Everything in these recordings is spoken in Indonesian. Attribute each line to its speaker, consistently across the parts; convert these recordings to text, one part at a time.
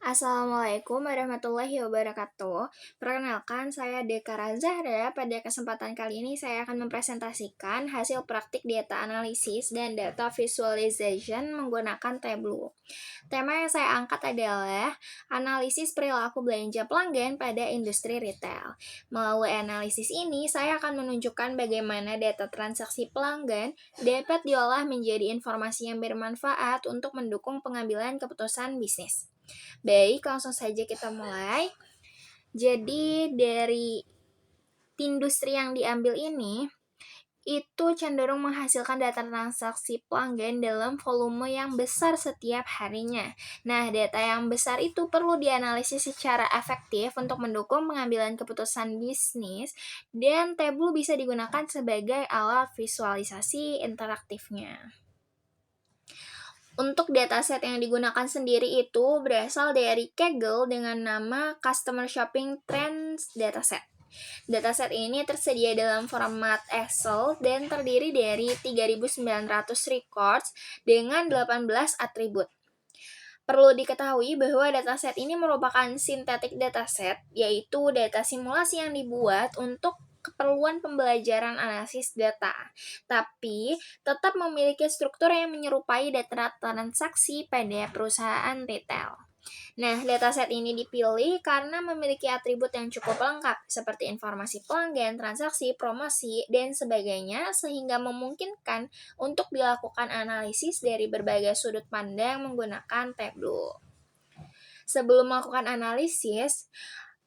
Speaker 1: Assalamualaikum warahmatullahi wabarakatuh. Perkenalkan, saya Dekara Zahra. Pada kesempatan kali ini saya akan mempresentasikan hasil praktik data analisis dan data visualization menggunakan Tableau. Tema yang saya angkat adalah analisis perilaku belanja pelanggan pada industri retail. Melalui analisis ini, saya akan menunjukkan bagaimana data transaksi pelanggan dapat diolah menjadi informasi yang bermanfaat untuk mendukung pengambilan keputusan bisnis. Baik, langsung saja kita mulai. Jadi dari industri yang diambil ini, itu cenderung menghasilkan data transaksi pelanggan dalam volume yang besar setiap harinya. Nah, data yang besar itu perlu dianalisis secara efektif untuk mendukung pengambilan keputusan bisnis, dan Tableau bisa digunakan sebagai alat visualisasi interaktifnya. Untuk dataset yang digunakan sendiri itu berasal dari Kaggle dengan nama Customer Shopping Trends Dataset. Dataset ini tersedia dalam format Excel dan terdiri dari 3.900 records dengan 18 atribut. Perlu diketahui bahwa dataset ini merupakan synthetic dataset, yaitu data simulasi yang dibuat untuk keperluan pembelajaran analisis data, tapi tetap memiliki struktur yang menyerupai data transaksi pada perusahaan retail. Nah, dataset ini dipilih karena memiliki atribut yang cukup lengkap, seperti informasi pelanggan, transaksi, promosi, dan sebagainya, sehingga memungkinkan untuk dilakukan analisis dari berbagai sudut pandang menggunakan Tableau. Sebelum melakukan analisis,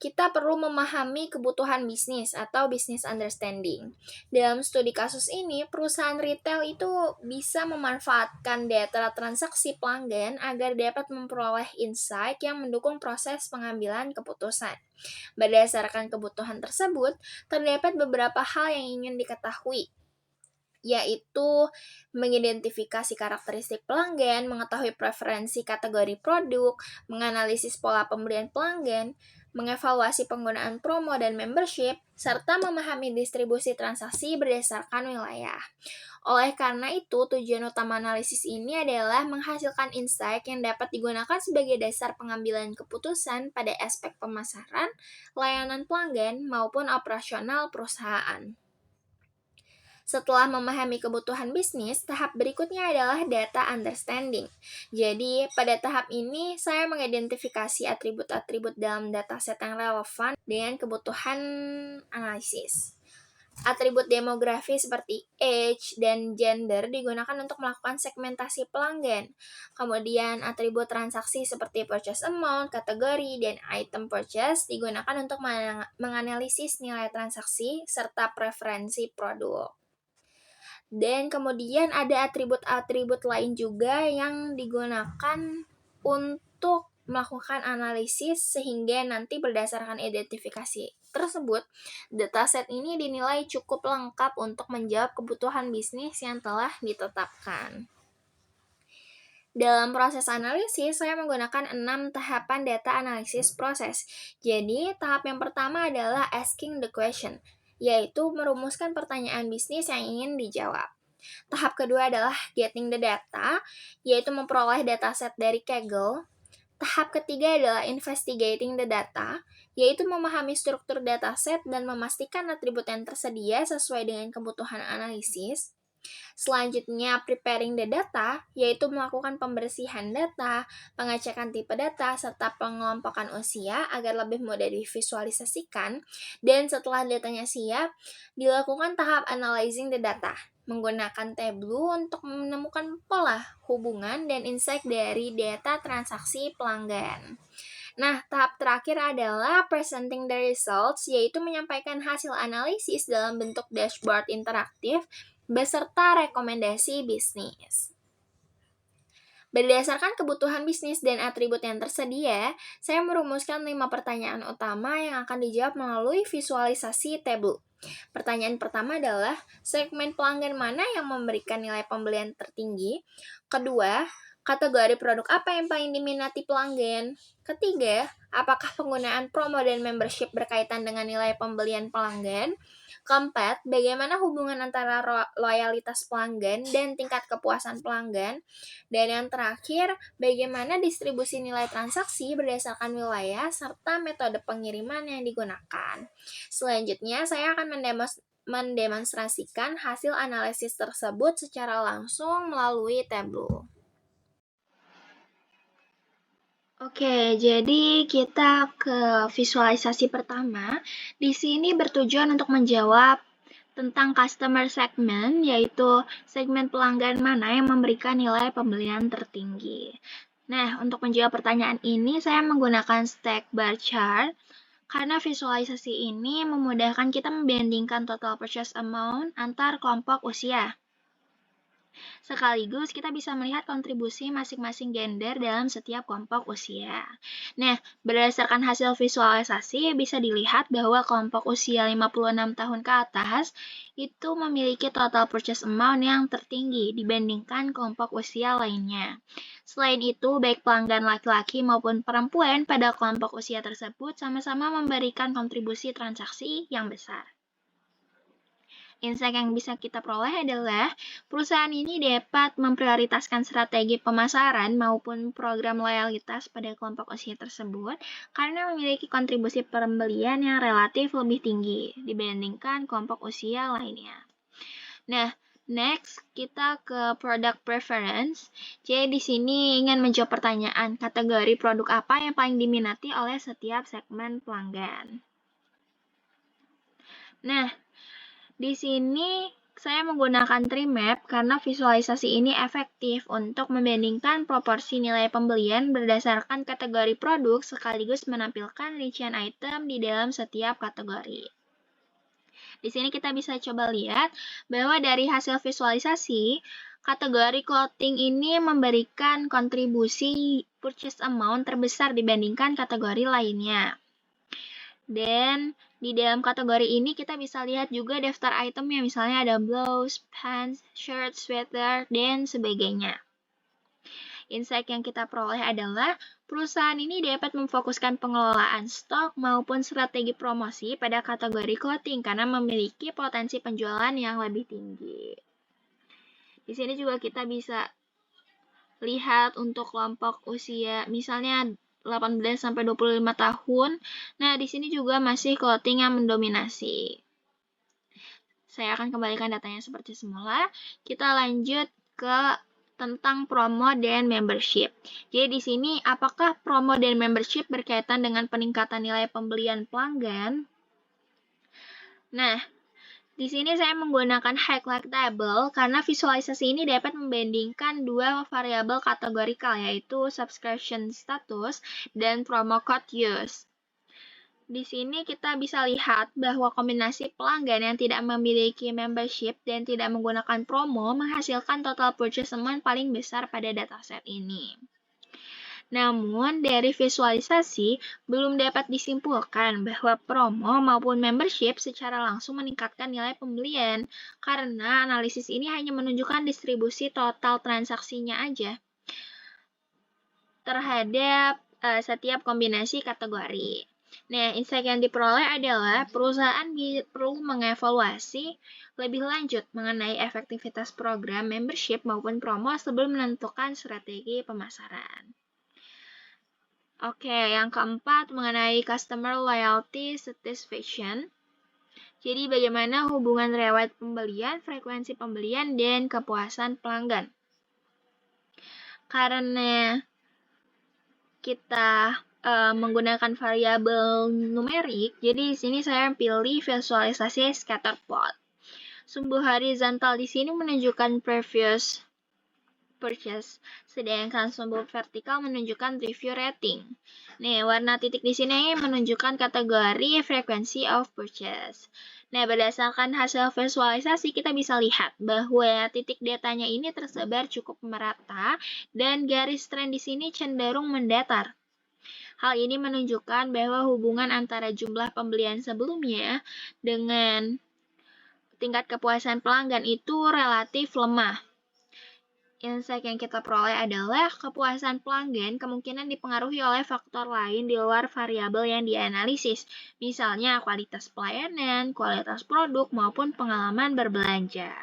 Speaker 1: kita perlu memahami kebutuhan bisnis atau business understanding. Dalam studi kasus ini, perusahaan retail itu bisa memanfaatkan data transaksi pelanggan agar dapat memperoleh insight yang mendukung proses pengambilan keputusan. Berdasarkan kebutuhan tersebut, terdapat beberapa hal yang ingin diketahui, yaitu mengidentifikasi karakteristik pelanggan, mengetahui preferensi kategori produk, menganalisis pola pembelian pelanggan, mengevaluasi penggunaan promo dan membership, serta memahami distribusi transaksi berdasarkan wilayah. Oleh karena itu, tujuan utama analisis ini adalah menghasilkan insight yang dapat digunakan sebagai dasar pengambilan keputusan pada aspek pemasaran, layanan pelanggan, maupun operasional perusahaan. Setelah memahami kebutuhan bisnis, tahap berikutnya adalah data understanding. Jadi, pada tahap ini, saya mengidentifikasi atribut-atribut dalam dataset yang relevan dengan kebutuhan analisis. Atribut demografi seperti age dan gender digunakan untuk melakukan segmentasi pelanggan. Kemudian, atribut transaksi seperti purchase amount, kategori, dan item purchase digunakan untuk menganalisis nilai transaksi serta preferensi produk. Dan kemudian ada atribut-atribut lain juga yang digunakan untuk melakukan analisis sehingga nanti berdasarkan identifikasi tersebut, dataset ini dinilai cukup lengkap untuk menjawab kebutuhan bisnis yang telah ditetapkan. Dalam proses analisis, saya menggunakan 6 tahapan data analisis proses. Jadi, tahap yang pertama adalah asking the question, yaitu merumuskan pertanyaan bisnis yang ingin dijawab. Tahap kedua adalah getting the data, yaitu memperoleh dataset dari Kaggle. Tahap ketiga adalah investigating the data, yaitu memahami struktur dataset dan memastikan atribut yang tersedia sesuai dengan kebutuhan analisis. Selanjutnya, preparing the data, yaitu melakukan pembersihan data, pengecekan tipe data, serta pengelompokan usia agar lebih mudah divisualisasikan. Dan setelah datanya siap, dilakukan tahap analyzing the data, menggunakan Tableau untuk menemukan pola, hubungan, dan insight dari data transaksi pelanggan. Nah, tahap terakhir adalah presenting the results, yaitu menyampaikan hasil analisis dalam bentuk dashboard interaktif beserta rekomendasi bisnis. Berdasarkan kebutuhan bisnis dan atribut yang tersedia, saya merumuskan 5 pertanyaan utama yang akan dijawab melalui visualisasi Tableau. Pertanyaan pertama adalah, segmen pelanggan mana yang memberikan nilai pembelian tertinggi? Kedua, Kategori produk apa yang paling diminati pelanggan? Ketiga, apakah penggunaan promo dan membership berkaitan dengan nilai pembelian pelanggan? Keempat, bagaimana hubungan antara loyalitas pelanggan dan tingkat kepuasan pelanggan? Dan yang terakhir, bagaimana distribusi nilai transaksi berdasarkan wilayah serta metode pengiriman yang digunakan? Selanjutnya, saya akan mendemonstrasikan hasil analisis tersebut secara langsung melalui tableau. Oke, jadi kita ke visualisasi pertama. Di sini bertujuan untuk menjawab tentang customer segment, yaitu segmen pelanggan mana yang memberikan nilai pembelian tertinggi. Nah, untuk menjawab pertanyaan ini, saya menggunakan stack bar chart, karena visualisasi ini memudahkan kita membandingkan total purchase amount antar kelompok usia. Sekaligus kita bisa melihat kontribusi masing-masing gender dalam setiap kelompok usia. Nah, berdasarkan hasil visualisasi bisa dilihat bahwa kelompok usia 56 tahun ke atas itu memiliki total purchase amount yang tertinggi dibandingkan kelompok usia lainnya. Selain itu, baik pelanggan laki-laki maupun perempuan pada kelompok usia tersebut sama-sama memberikan kontribusi transaksi yang besar. Insight yang bisa kita peroleh adalah perusahaan ini dapat memprioritaskan strategi pemasaran maupun program loyalitas pada kelompok usia tersebut karena memiliki kontribusi pembelian yang relatif lebih tinggi dibandingkan kelompok usia lainnya. Nah, next kita ke product preference. Jadi di sini ingin menjawab pertanyaan kategori produk apa yang paling diminati oleh setiap segmen pelanggan. Nah, di sini saya menggunakan tree map karena visualisasi ini efektif untuk membandingkan proporsi nilai pembelian berdasarkan kategori produk sekaligus menampilkan rincian item di dalam setiap kategori. Di sini kita bisa coba lihat bahwa dari hasil visualisasi, kategori clothing ini memberikan kontribusi purchase amount terbesar dibandingkan kategori lainnya. Dan di dalam kategori ini kita bisa lihat juga daftar itemnya, misalnya ada blouse, pants, shirt, sweater, dan sebagainya. Insight yang kita peroleh adalah perusahaan ini dapat memfokuskan pengelolaan stok maupun strategi promosi pada kategori clothing karena memiliki potensi penjualan yang lebih tinggi. Di sini juga kita bisa lihat untuk kelompok usia, misalnya 18-25 tahun. Nah, di sini juga masih clothing yang mendominasi. Saya akan kembalikan datanya seperti semula. Kita lanjut ke tentang promo dan membership. Jadi di sini apakah promo dan membership berkaitan dengan peningkatan nilai pembelian pelanggan? Nah, di sini saya menggunakan highlight table karena visualisasi ini dapat membandingkan dua variabel kategorikal yaitu subscription status dan promo code use. Di sini kita bisa lihat bahwa kombinasi pelanggan yang tidak memiliki membership dan tidak menggunakan promo menghasilkan total purchase amount paling besar pada dataset ini. Namun, dari visualisasi, belum dapat disimpulkan bahwa promo maupun membership secara langsung meningkatkan nilai pembelian, karena analisis ini hanya menunjukkan distribusi total transaksinya aja terhadap setiap kombinasi kategori. Nah, insight yang diperoleh adalah perusahaan perlu mengevaluasi lebih lanjut mengenai efektivitas program membership maupun promo sebelum menentukan strategi pemasaran. Oke, yang keempat mengenai customer loyalty satisfaction. Jadi bagaimana hubungan riwayat pembelian, frekuensi pembelian, dan kepuasan pelanggan. Karena kita menggunakan variabel numerik, jadi di sini saya pilih visualisasi scatter plot. Sumbu horizontal di sini menunjukkan previous purchase, sedangkan sumbu vertikal menunjukkan review rating. Nih, warna titik di sini menunjukkan kategori frequency of purchase. Nah, berdasarkan hasil visualisasi, kita bisa lihat bahwa titik datanya ini tersebar cukup merata dan garis tren di sini cenderung mendatar. Hal ini menunjukkan bahwa hubungan antara jumlah pembelian sebelumnya dengan tingkat kepuasan pelanggan itu relatif lemah. Insight yang kita peroleh adalah kepuasan pelanggan kemungkinan dipengaruhi oleh faktor lain di luar variabel yang dianalisis, misalnya kualitas pelayanan, kualitas produk, maupun pengalaman berbelanja.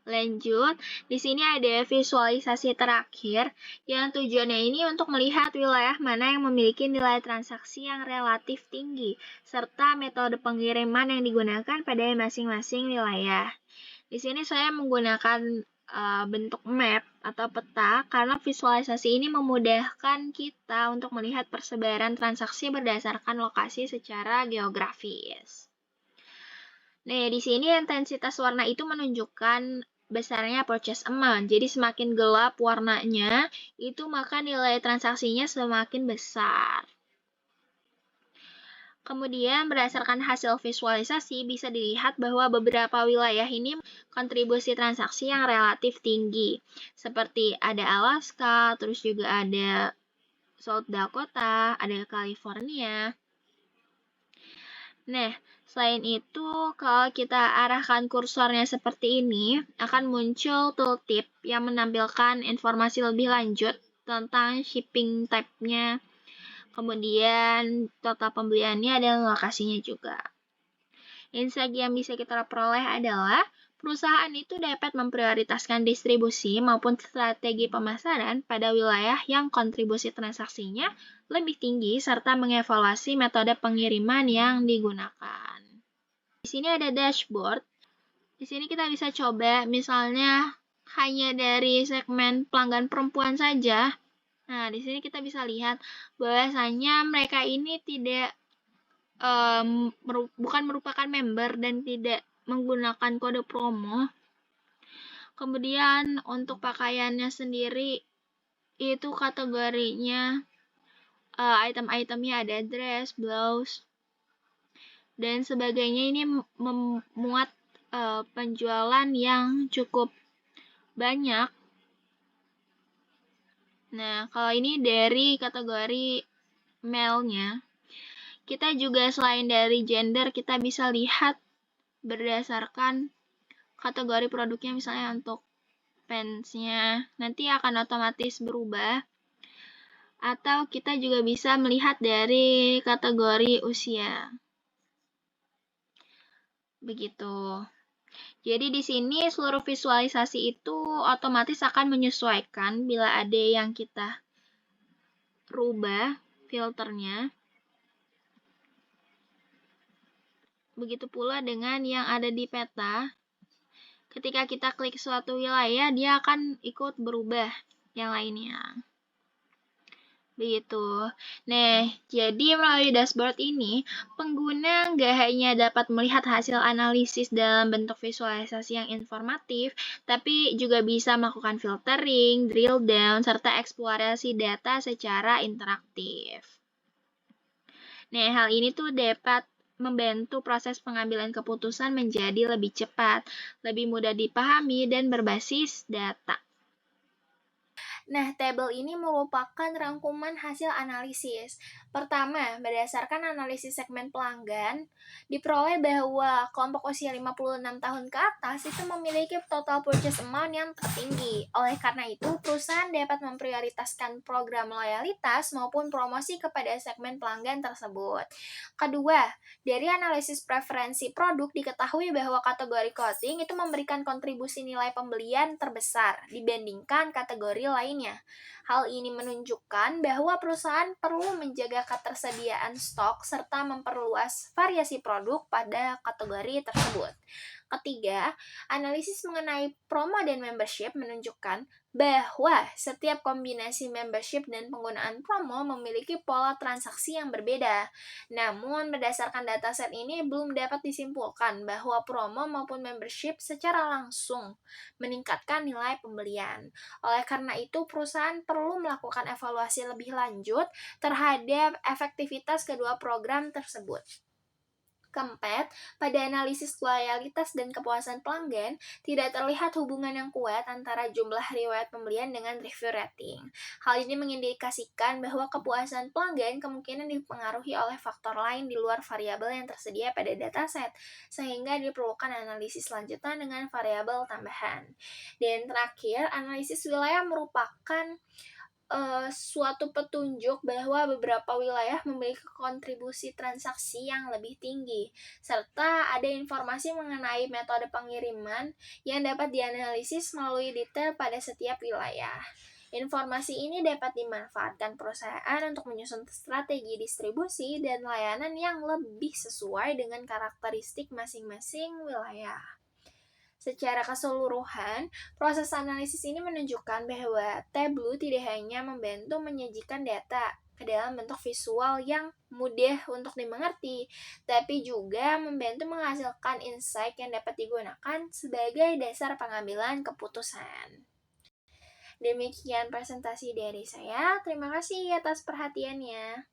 Speaker 1: Lanjut, di sini ada visualisasi terakhir yang tujuannya ini untuk melihat wilayah mana yang memiliki nilai transaksi yang relatif tinggi, serta metode pengiriman yang digunakan pada masing-masing wilayah. Di sini saya menggunakan bentuk map atau peta karena visualisasi ini memudahkan kita untuk melihat persebaran transaksi berdasarkan lokasi secara geografis. Nah, di sini intensitas warna itu menunjukkan besarnya purchase amount. Jadi semakin gelap warnanya, itu maka nilai transaksinya semakin besar. Kemudian berdasarkan hasil visualisasi bisa dilihat bahwa beberapa wilayah ini kontribusi transaksi yang relatif tinggi. Seperti ada Alaska, terus juga ada South Dakota, ada California. Nah, selain itu kalau kita arahkan kursornya seperti ini, akan muncul tooltip yang menampilkan informasi lebih lanjut tentang shipping type-nya, kemudian total pembeliannya dan lokasinya juga. Insight yang bisa kita peroleh adalah perusahaan itu dapat memprioritaskan distribusi maupun strategi pemasaran pada wilayah yang kontribusi transaksinya lebih tinggi serta mengevaluasi metode pengiriman yang digunakan. Di sini ada dashboard. Di sini kita bisa coba misalnya hanya dari segmen pelanggan perempuan saja. Nah, di sini kita bisa lihat bahwasanya mereka ini bukan merupakan member dan tidak menggunakan kode promo. Kemudian untuk pakaiannya sendiri itu kategorinya item-itemnya ada dress, blouse, dan sebagainya. Ini memuat penjualan yang cukup banyak. Nah, kalau ini dari kategori male-nya. Kita juga selain dari gender, kita bisa lihat berdasarkan kategori produknya, misalnya untuk pants-nya nanti akan otomatis berubah. Atau kita juga bisa melihat dari kategori usia. Begitu. Jadi di sini seluruh visualisasi itu otomatis akan menyesuaikan bila ada yang kita rubah filternya. Begitu pula dengan yang ada di peta. Ketika kita klik suatu wilayah, dia akan ikut berubah yang lainnya. Begitu. Nah, jadi melalui dashboard ini, pengguna nggak hanya dapat melihat hasil analisis dalam bentuk visualisasi yang informatif, tapi juga bisa melakukan filtering, drill down, serta eksplorasi data secara interaktif. Nah, hal ini tuh dapat membantu proses pengambilan keputusan menjadi lebih cepat, lebih mudah dipahami, dan berbasis data. Nah, tabel ini merupakan rangkuman hasil analisis. Pertama, berdasarkan analisis segmen pelanggan, diperoleh bahwa kelompok usia 56 tahun ke atas itu memiliki total purchase amount yang tertinggi. Oleh karena itu, perusahaan dapat memprioritaskan program loyalitas maupun promosi kepada segmen pelanggan tersebut. Kedua, dari analisis preferensi produk diketahui bahwa kategori clothing itu memberikan kontribusi nilai pembelian terbesar dibandingkan kategori lainnya. Hal ini menunjukkan bahwa perusahaan perlu menjaga ketersediaan stok serta memperluas variasi produk pada kategori tersebut. Ketiga, analisis mengenai promo dan membership menunjukkan bahwa setiap kombinasi membership dan penggunaan promo memiliki pola transaksi yang berbeda. Namun, berdasarkan dataset ini belum dapat disimpulkan bahwa promo maupun membership secara langsung meningkatkan nilai pembelian. Oleh karena itu, perusahaan perlu melakukan evaluasi lebih lanjut terhadap efektivitas kedua program tersebut. Keempat, pada analisis loyalitas dan kepuasan pelanggan, tidak terlihat hubungan yang kuat antara jumlah riwayat pembelian dengan review rating. Hal ini mengindikasikan bahwa kepuasan pelanggan kemungkinan dipengaruhi oleh faktor lain di luar variabel yang tersedia pada dataset, sehingga diperlukan analisis lanjutan dengan variabel tambahan. Dan terakhir, analisis wilayah merupakan suatu petunjuk bahwa beberapa wilayah memiliki kontribusi transaksi yang lebih tinggi, serta ada informasi mengenai metode pengiriman yang dapat dianalisis melalui detail pada setiap wilayah. Informasi ini dapat dimanfaatkan perusahaan untuk menyusun strategi distribusi dan layanan yang lebih sesuai dengan karakteristik masing-masing wilayah. Secara keseluruhan, proses analisis ini menunjukkan bahwa Tableau tidak hanya membantu menyajikan data ke dalam bentuk visual yang mudah untuk dimengerti, tapi juga membantu menghasilkan insight yang dapat digunakan sebagai dasar pengambilan keputusan. Demikian presentasi dari saya. Terima kasih atas perhatiannya.